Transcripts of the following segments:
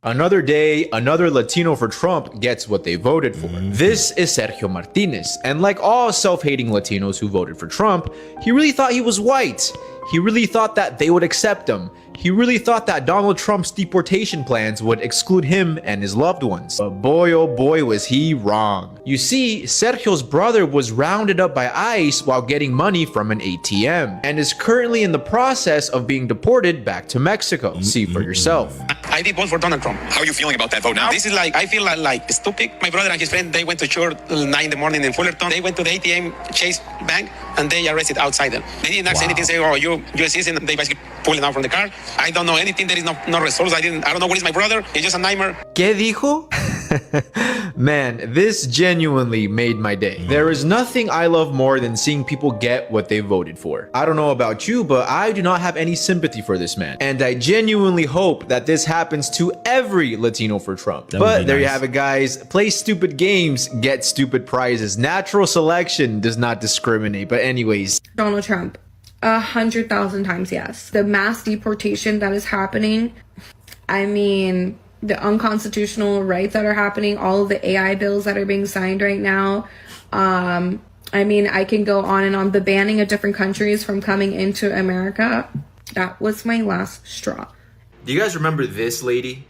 Another day, another Latino for Trump gets what they voted for. This is Sergio Martinez, and like all self-hating Latinos who voted for Trump, he really thought he was white. He really thought that they would accept him. He really thought that Donald Trump's deportation plans would exclude him and his loved ones. But boy oh boy was he wrong. You see, Sergio's brother was rounded up by ICE while getting money from an ATM, and is currently in the process of being deported back to Mexico. See for yourself. I did vote for Donald Trump. How are you feeling about that vote now? This is like, I feel like stupid. My brother and his friend, they went to church till 9 in the morning in Fullerton. They went to the ATM Chase Bank and they arrested outside them. They didn't ask anything, say, oh, you're a citizen. They basically pulling out from the car. I don't know anything. There is no results. I don't know what is my brother. He's just a nightmare. ¿Qué dijo? Man, this genuinely made my day. There is nothing I love more than seeing people get what they voted for. I don't know about you, but I do not have any sympathy for this man. And I genuinely hope that this happens to every Latino for Trump. But there you have it, guys. Play stupid games, get stupid prizes. Natural selection does not discriminate. But anyways. Donald Trump. 100,000 times yes. The mass deportation that is happening, I mean, the unconstitutional rights that are happening, all of the AI bills that are being signed right now. I mean, I can go on and on. The banning of different countries from coming into America, that was my last straw. Do you guys remember this lady?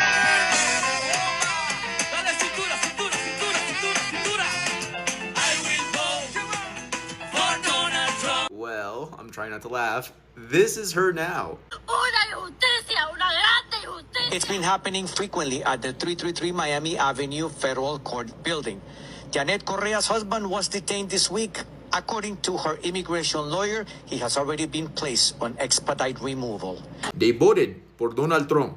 Well, I'm trying not to laugh. This is her now. It's been happening frequently at the 333 Miami Avenue Federal Court building. Janet Correa's husband was detained this week. According to her immigration lawyer, he has already been placed on expedite removal. They voted for Donald Trump.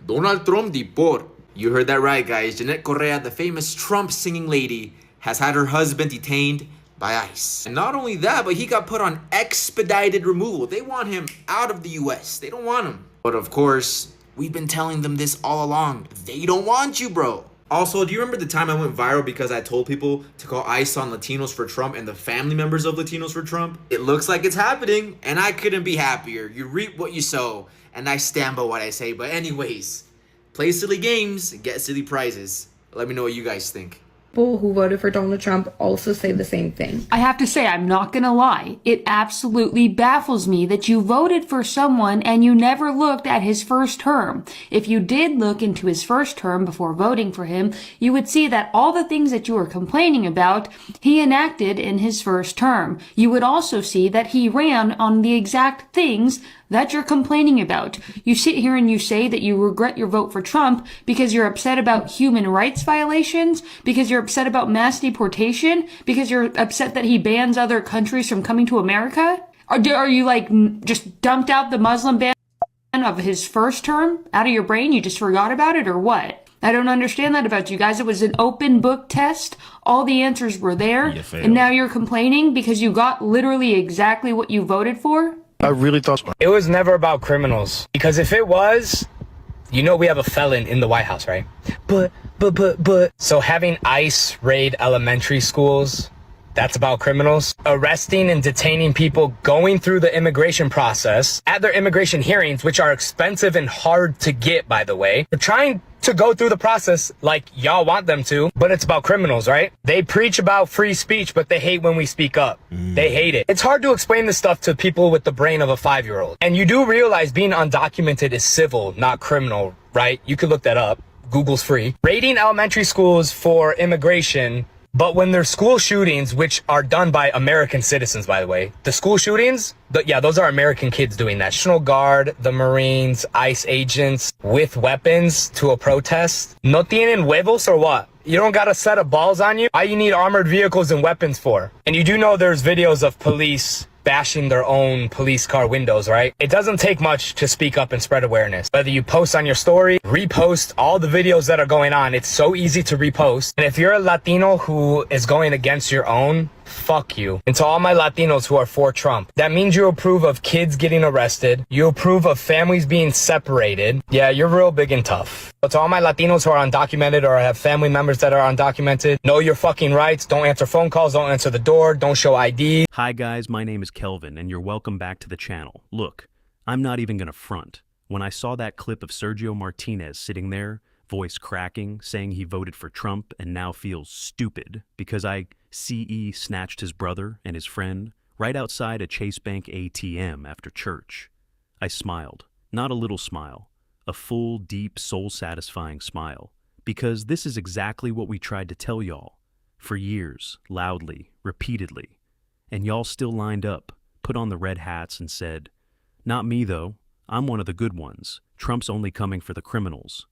Donald Trump deport. You heard that right, guys. Janet Correa, the famous Trump singing lady, has had her husband detained by ICE. And not only that, but he got put on expedited removal. They want him out of the US. They don't want him. But of course, we've been telling them this all along. They don't want you, bro. Also, do you remember the time I went viral because I told people to call ICE on Latinos for Trump and the family members of Latinos for Trump? It looks like it's happening, and I couldn't be happier. You reap what you sow, and I stand by what I say. But anyways, play silly games, get silly prizes. Let me know what you guys think. People who voted for Donald Trump also say the same thing. I have to say, I'm not gonna lie. It absolutely baffles me that you voted for someone and you never looked at his first term. If you did look into his first term before voting for him, you would see that all the things that you were complaining about, he enacted in his first term. You would also see that he ran on the exact things that you're complaining about. You sit here and you say that you regret your vote for Trump because you're upset about human rights violations, because you're upset about mass deportation, because you're upset that he bans other countries from coming to America? Are you like just dumped out the Muslim ban of his first term out of your brain? You just forgot about it or what? I don't understand that about you guys. It was an open book test. All the answers were there. And now you're complaining because you got literally exactly what you voted for? I really thought so. It was never about criminals. Because if it was, you know we have a felon in the White House, right? But. So having ICE raid elementary schools, that's about criminals. Arresting and detaining people going through the immigration process at their immigration hearings, which are expensive and hard to get, by the way. They're trying to go through the process like y'all want them to, but it's about criminals, right? They preach about free speech, but they hate when we speak up. They hate it. It's hard to explain this stuff to people with the brain of a 5-year-old. And you do realize being undocumented is civil, not criminal, right? You could look that up. Google's free. Raiding elementary schools for immigration, but when there's school shootings, which are done by American citizens, by the way, the school shootings, those are American kids doing that. National Guard, the Marines, ICE agents with weapons to a protest. No tienen huevos or what? You don't got a set of balls on you? Why you need armored vehicles and weapons for? And you do know there's videos of police bashing their own police car windows, right? It doesn't take much to speak up and spread awareness. Whether you post on your story, repost all the videos that are going on, it's so easy to repost. And if you're a Latino who is going against your own, fuck you. And to all my Latinos who are for Trump, that means you approve of kids getting arrested. You approve of families being separated. Yeah, you're real big and tough. But to all my Latinos who are undocumented or have family members that are undocumented, know your fucking rights. Don't answer phone calls. Don't answer the door. Don't show ID. Hi guys, my name is Kelvin and you're welcome back to the channel. Look, I'm not even gonna front. when I saw that clip of Sergio Martinez sitting there, voice cracking, saying he voted for Trump and now feels stupid because I CE snatched his brother and his friend right outside a Chase Bank ATM after church. I smiled, not a little smile, a full, deep, soul-satisfying smile, because this is exactly what we tried to tell y'all for years, loudly, repeatedly, and y'all still lined up, put on the red hats and said, "Not me, though. I'm one of the good ones. Trump's only coming for the criminals."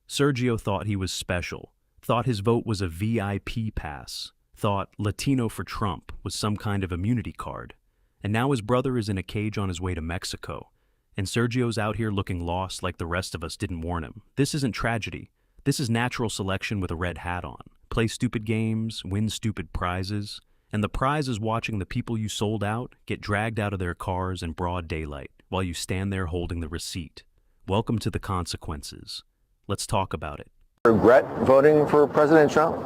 Sergio thought he was special, thought his vote was a VIP pass, thought Latino for Trump was some kind of immunity card, and now his brother is in a cage on his way to Mexico, and Sergio's out here looking lost like the rest of us didn't warn him. This isn't tragedy. This is natural selection with a red hat on. Play stupid games, win stupid prizes, and the prize is watching the people you sold out get dragged out of their cars in broad daylight while you stand there holding the receipt. Welcome to the consequences. Let's talk about it. Regret voting for President Trump?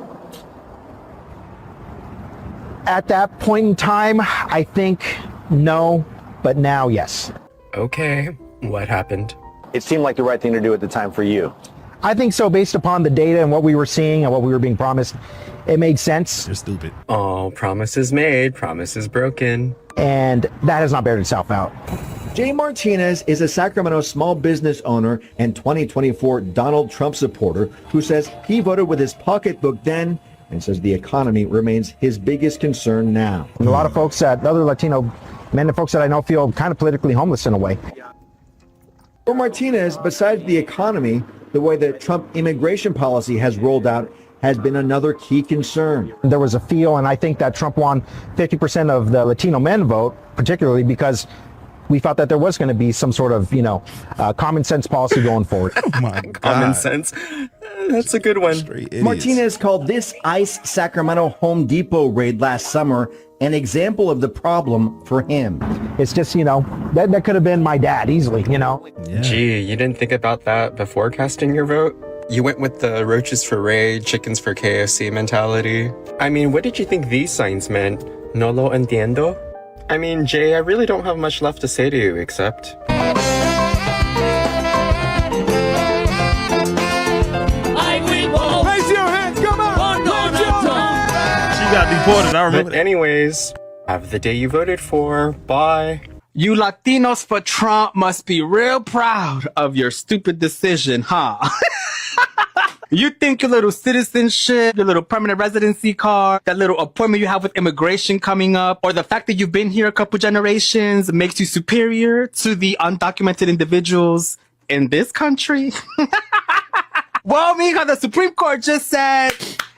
At that point in time, I think no, but now yes. Okay, what happened? It seemed like the right thing to do at the time for you. I think so, based upon the data and what we were seeing and what we were being promised. It made sense. You're stupid. Oh, promises made, promises broken. And that has not bared itself out. Jay Martinez is a Sacramento small business owner and 2024 Donald Trump supporter who says he voted with his pocketbook then and says the economy remains his biggest concern now. And a lot of folks, other Latino men and folks that I know feel kind of politically homeless in a way. For Martinez, besides the economy, the way that Trump immigration policy has rolled out has been another key concern. There was a feel, and I think that Trump won 50% of the Latino men vote, particularly because we thought that there was going to be some sort of, common sense policy going forward. Oh my God. Common sense. That's a good one. Martinez called this ICE Sacramento Home Depot raid last summer an example of the problem for him. It's just, that could have been my dad easily, Yeah. Gee, you didn't think about that before casting your vote? You went with the roaches for raid, chickens for KFC mentality. I mean, what did you think these signs meant? No lo entiendo? I mean, Jay, I really don't have much left to say to you, except... Raise your hands, come on! Raise your hands! She got deported, I remember But anyways, have the day you voted for. Bye. You Latinos for Trump must be real proud of your stupid decision, huh? You think your little citizenship, your little permanent residency card, that little appointment you have with immigration coming up, or the fact that you've been here a couple generations makes you superior to the undocumented individuals in this country? Well, mija, the Supreme Court just said,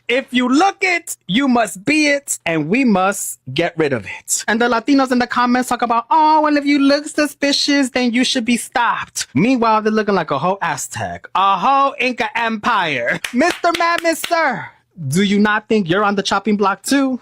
if you look it, you must be it, and we must get rid of it. And the Latinos in the comments talk about, oh, well, if you look suspicious, then you should be stopped. Meanwhile, they're looking like a whole Aztec, a whole Inca empire. Mr. Madman, sir, do you not think you're on the chopping block too?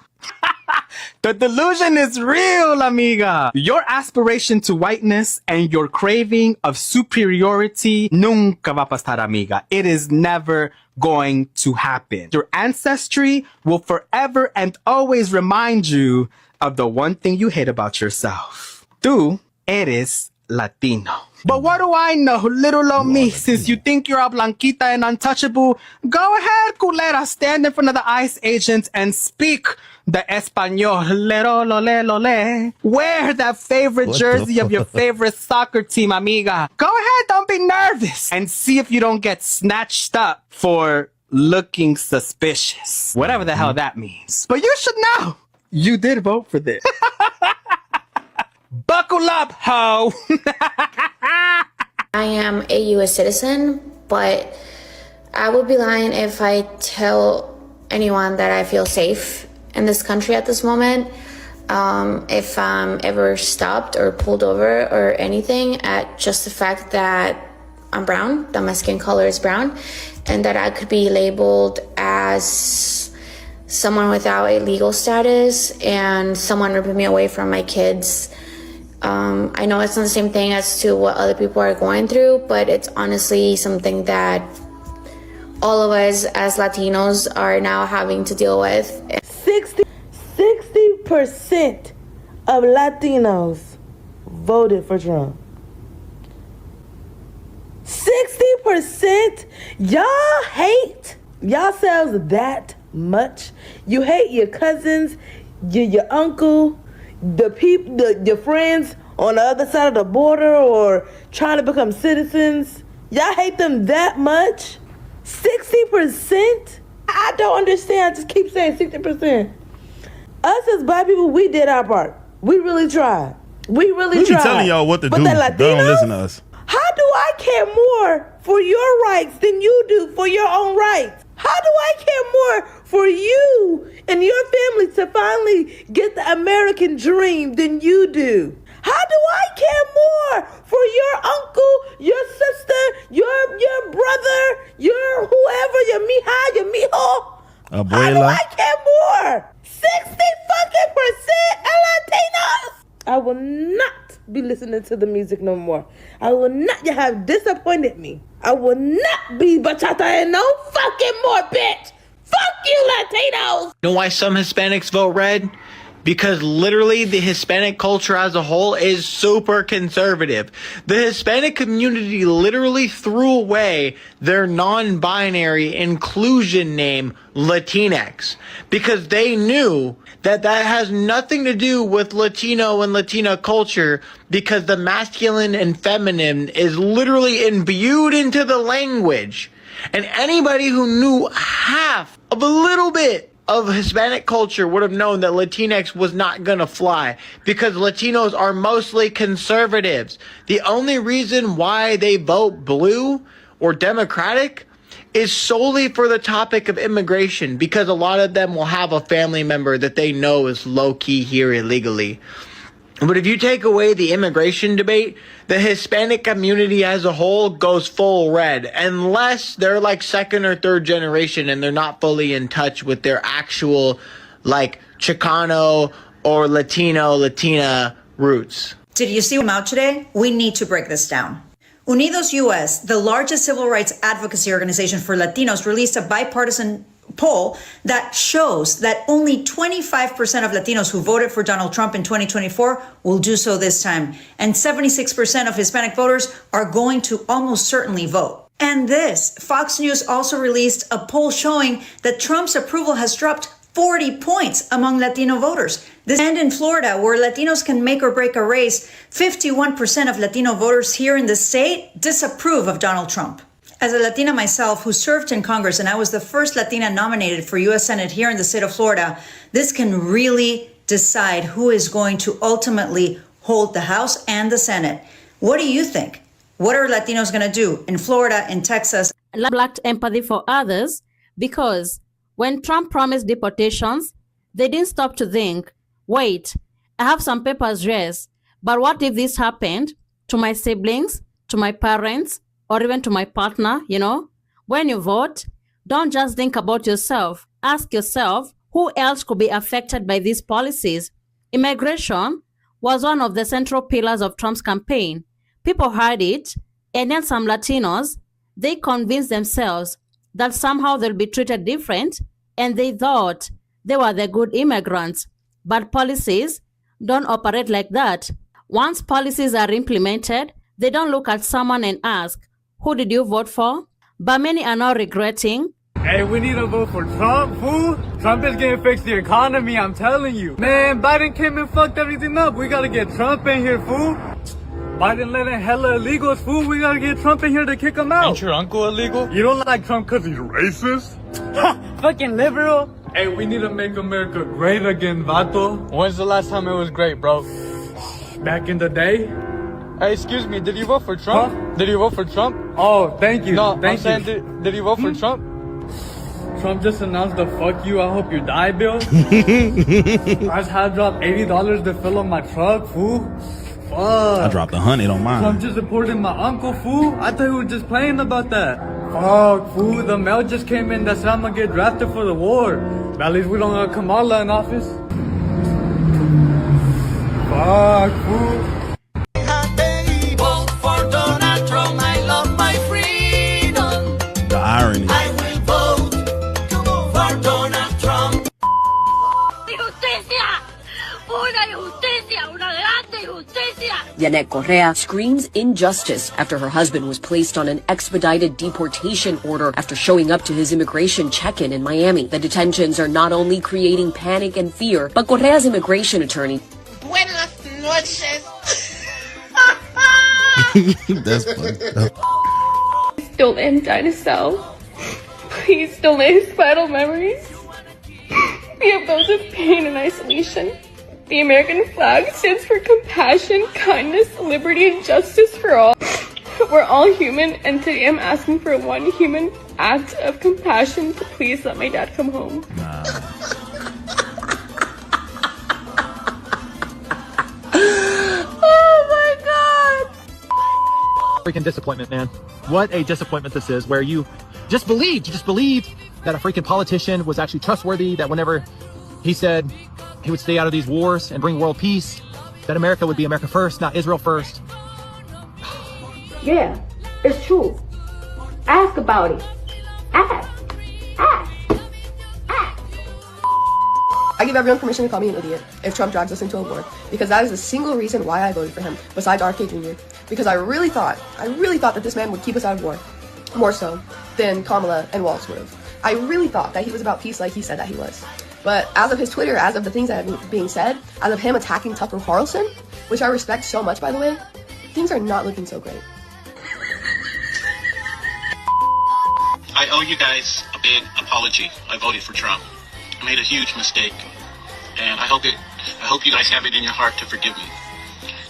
The delusion is real, amiga. Your aspiration to whiteness and your craving of superiority nunca va a pasar, amiga. It is never going to happen. Your ancestry will forever and always remind you of the one thing you hate about yourself. Tú eres Latino. But what do I know, little old me? Since you think you're a blanquita and untouchable, go ahead, culera, stand in front of the ICE agents and speak the Espanol. Le. Wear that favorite jersey of your favorite soccer team, amiga. Go ahead, don't be nervous. And see if you don't get snatched up for looking suspicious. Whatever the hell that means. But you should know, you did vote for this. Buckle up, ho! I am a U.S. citizen, but I would be lying if I tell anyone that I feel safe in this country at this moment. If I'm ever stopped or pulled over or anything at just the fact that I'm brown, that my skin color is brown, and that I could be labeled as someone without a legal status and someone ripping me away from my kids. I know it's not the same thing as to what other people are going through, but it's honestly something that all of us as Latinos are now having to deal with. 60% of Latinos voted for Trump. 60%? Y'all hate yourselves that much? You hate your cousins, your uncle, the people, your friends on the other side of the border or trying to become citizens? Y'all hate them that much? 60%? I don't understand. I just keep saying 60%. Us as black people, we did our part. We really tried. We really tried. We be telling y'all what to but do. The Latinos, they don't listen to us. How do I care more for your rights than you do for your own rights? How do I care more for you and your family to finally get the American dream than you do? How do I care more for your uncle, your sister, your brother, your whoever, your mija, your mijo? Abuela. How do I care more? 60% Latinos. I will not be listening to the music no more. I will not. You have disappointed me. I will not be bachata no fucking more, bitch. Fuck you, Latinos. You know why some Hispanics vote red? Because literally the Hispanic culture as a whole is super conservative. The Hispanic community literally threw away their non-binary inclusion name Latinx because they knew that that has nothing to do with Latino and Latina culture because the masculine and feminine is literally imbued into the language. And anybody who knew half of a little bit of Hispanic culture would have known that Latinx was not gonna fly because Latinos are mostly conservatives. The only reason why they vote blue or Democratic is solely for the topic of immigration because a lot of them will have a family member that they know is low-key here illegally. But if you take away the immigration debate, the Hispanic community as a whole goes full red, unless they're like second or third generation and they're not fully in touch with their actual like Chicano or Latina roots. Did you see them out today? We need to break this down. Unidos US, the largest civil rights advocacy organization for Latinos, released a bipartisan poll that shows that only 25% of Latinos who voted for Donald Trump in 2024 will do so this time. And 76% of Hispanic voters are going to almost certainly vote. And this, Fox News also released a poll showing that Trump's approval has dropped 40 points among Latino voters. And in Florida, where Latinos can make or break a race, 51% of Latino voters here in the state disapprove of Donald Trump. As a Latina myself who served in Congress, and I was the first Latina nominated for U.S. Senate here in the state of Florida, this can really decide who is going to ultimately hold the House and the Senate. What do you think? What are Latinos going to do in Florida, in Texas? Lacked empathy for others because when Trump promised deportations, they didn't stop to think, wait, I have some papers, yes, but what if this happened to my siblings, to my parents, or even to my partner, you know? When you vote, don't just think about yourself. Ask yourself, who else could be affected by these policies? Immigration was one of the central pillars of Trump's campaign. People heard it, and then some Latinos, they convinced themselves that somehow they'll be treated different, and they thought they were the good immigrants. But policies don't operate like that. Once policies are implemented, they don't look at someone and ask, who did you vote for? But many are now regretting. Hey, we need to vote for Trump, fool. Trump is gonna fix the economy, I'm telling you. Man, Biden came and fucked everything up. We gotta get Trump in here, fool. Biden let in hella illegals, fool. We gotta get Trump in here to kick him out. Ain't your uncle illegal? You don't like Trump cause he's racist? Fucking liberal. Hey, we need to make America great again, vato. When's the last time it was great, bro? Back in the day. Hey, excuse me, did you vote for Trump? Huh? Did you vote for Trump? Oh, thank you. No, thank I'm saying, did you vote for Trump? Trump just announced the fuck you, I hope you die bill. I just had to drop $80 to fill up my truck, fool. Fuck. I dropped $100 on mine. Trump just supported my uncle, fool. I thought he was just playing about that. Fuck, fool. The mail just came in that said I'm gonna get drafted for the war. But at least we don't have Kamala in office. Fuck, fool. The irony. I will vote for Donald Trump. ¡Injusticia! ¡Una injusticia! ¡Una grande injusticia! Janet Correa screams injustice after her husband was placed on an expedited deportation order after showing up to his immigration check-in in Miami. The detentions are not only creating panic and fear, but Correa's immigration attorney. Buenas noches. That's fucked up. Don't let him die in a cell. Please don't let his vital memories be of those of pain and isolation. The American flag stands for compassion, kindness, liberty, and justice for all. We're all human, and today I'm asking for one human act of compassion to please let my dad come home. Oh my god! Freaking disappointment, man. What a disappointment this is, where you just believed that a freaking politician was actually trustworthy, that whenever he said he would stay out of these wars and bring world peace, that America would be America first, not Israel first. Yeah, it's true. Ask about it. Ask. I give everyone permission to call me an idiot if Trump drags us into a war, because that is the single reason why I voted for him, besides RFK Jr. Because I really thought that this man would keep us out of war, more so than Kamala and Walz would have. I really thought that he was about peace like he said that he was. But as of his Twitter, as of the things that are being said, as of him attacking Tucker Carlson, which I respect so much, by the way, things are not looking so great. I owe you guys a big apology. I voted for Trump. I made a huge mistake, and I hope you guys have it in your heart to forgive me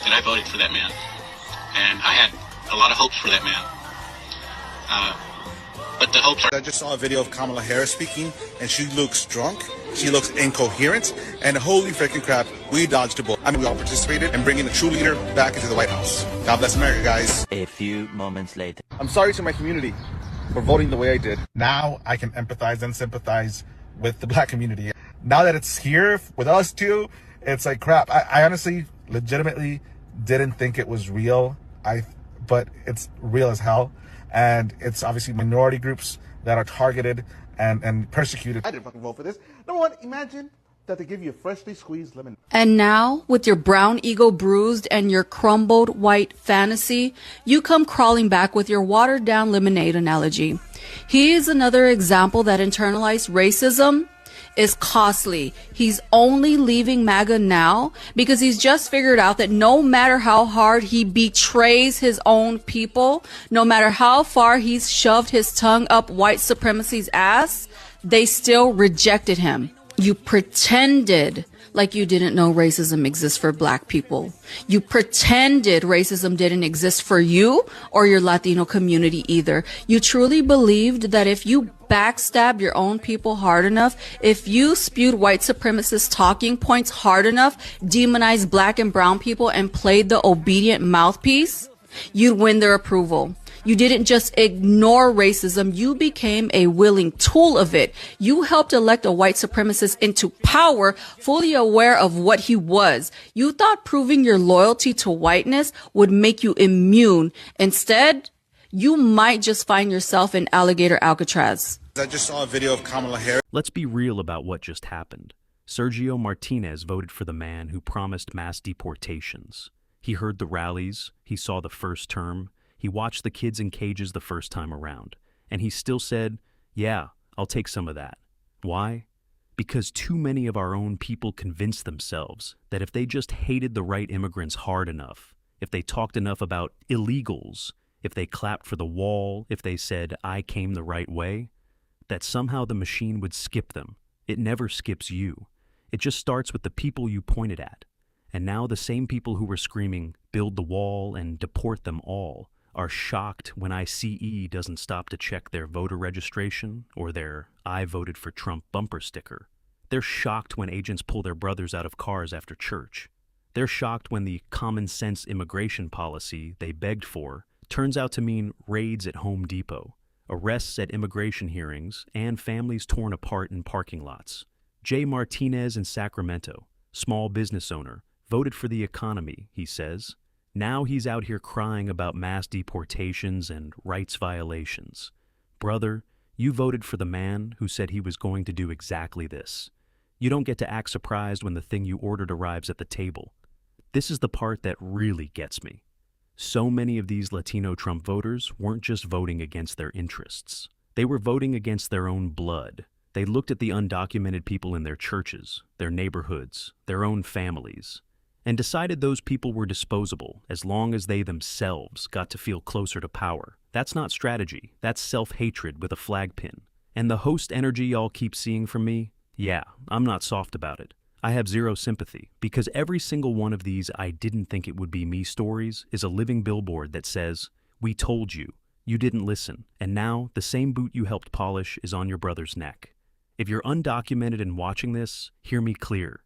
that I voted for that man. And I had a lot of hopes for that man. But the hopes are... I just saw a video of Kamala Harris speaking, and she looks drunk, she looks incoherent, and holy freaking crap, we dodged a bullet. I mean, we all participated in bringing a true leader back into the White House. God bless America, guys. A few moments later. I'm sorry to my community for voting the way I did. Now I can empathize and sympathize with the black community. Now that it's here with us too, it's like crap. I honestly, legitimately didn't think it was real. But it's real as hell. And it's obviously minority groups that are targeted and persecuted. I didn't fucking vote for this. Number one, imagine that they give you a freshly squeezed lemon. And now, with your brown ego bruised and your crumbled white fantasy, you come crawling back with your watered down lemonade analogy. He is another example that internalized racism is costly. He's only leaving MAGA now because he's just figured out that no matter how hard he betrays his own people, no matter how far he's shoved his tongue up white supremacy's ass, they still rejected him. You pretended like you didn't know racism exists for black people. You pretended racism didn't exist for you or your Latino community either. You truly believed that if you backstabbed your own people hard enough, if you spewed white supremacist talking points hard enough, demonized black and brown people, and played the obedient mouthpiece, you'd win their approval. You didn't just ignore racism, you became a willing tool of it. You helped elect a white supremacist into power, fully aware of what he was. You thought proving your loyalty to whiteness would make you immune. Instead, you might just find yourself in alligator Alcatraz. I just saw a video of Kamala Harris. Let's be real about what just happened. Sergio Martinez voted for the man who promised mass deportations. He heard the rallies, he saw the first term, he watched the kids in cages the first time around, and he still said, yeah, I'll take some of that. Why? Because too many of our own people convinced themselves that if they just hated the right immigrants hard enough, if they talked enough about illegals, if they clapped for the wall, if they said, I came the right way, that somehow the machine would skip them. It never skips you. It just starts with the people you pointed at. And now the same people who were screaming, build the wall and deport them all, are shocked when ICE doesn't stop to check their voter registration or their I voted for Trump bumper sticker. They're shocked when agents pull their brothers out of cars after church. They're shocked when the common sense immigration policy they begged for turns out to mean raids at Home Depot, arrests at immigration hearings, and families torn apart in parking lots. Jay Martinez in Sacramento, small business owner, voted for the economy, he says. Now he's out here crying about mass deportations and rights violations. Brother, you voted for the man who said he was going to do exactly this. You don't get to act surprised when the thing you ordered arrives at the table. This is the part that really gets me. So many of these Latino Trump voters weren't just voting against their interests. They were voting against their own blood. They looked at the undocumented people in their churches, their neighborhoods, their own families, and decided those people were disposable as long as they themselves got to feel closer to power. That's not strategy. That's self-hatred with a flag pin. And the host energy y'all keep seeing from me? Yeah, I'm not soft about it. I have zero sympathy, because every single one of these I didn't think it would be me stories is a living billboard that says, "We told you, you didn't listen, and now the same boot you helped polish is on your brother's neck." If you're undocumented and watching this, hear me clear.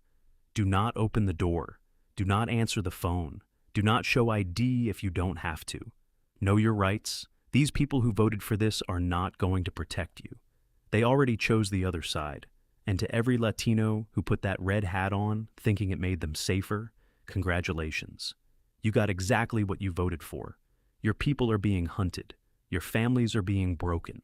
Do not open the door. Do not answer the phone. Do not show ID if you don't have to. Know your rights. These people who voted for this are not going to protect you. They already chose the other side. And to every Latino who put that red hat on, thinking it made them safer, congratulations. You got exactly what you voted for. Your people are being hunted. Your families are being broken.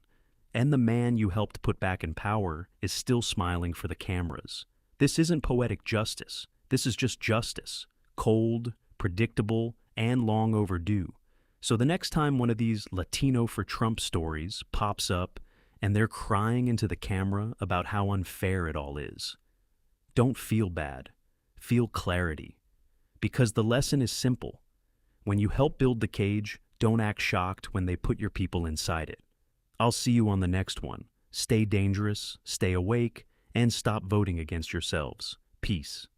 And the man you helped put back in power is still smiling for the cameras. This isn't poetic justice. This is just justice. Cold, predictable, and long overdue. So the next time one of these Latino for Trump stories pops up and they're crying into the camera about how unfair it all is, don't feel bad. Feel clarity. Because the lesson is simple. When you help build the cage, don't act shocked when they put your people inside it. I'll see you on the next one. Stay dangerous, stay awake, and stop voting against yourselves. Peace.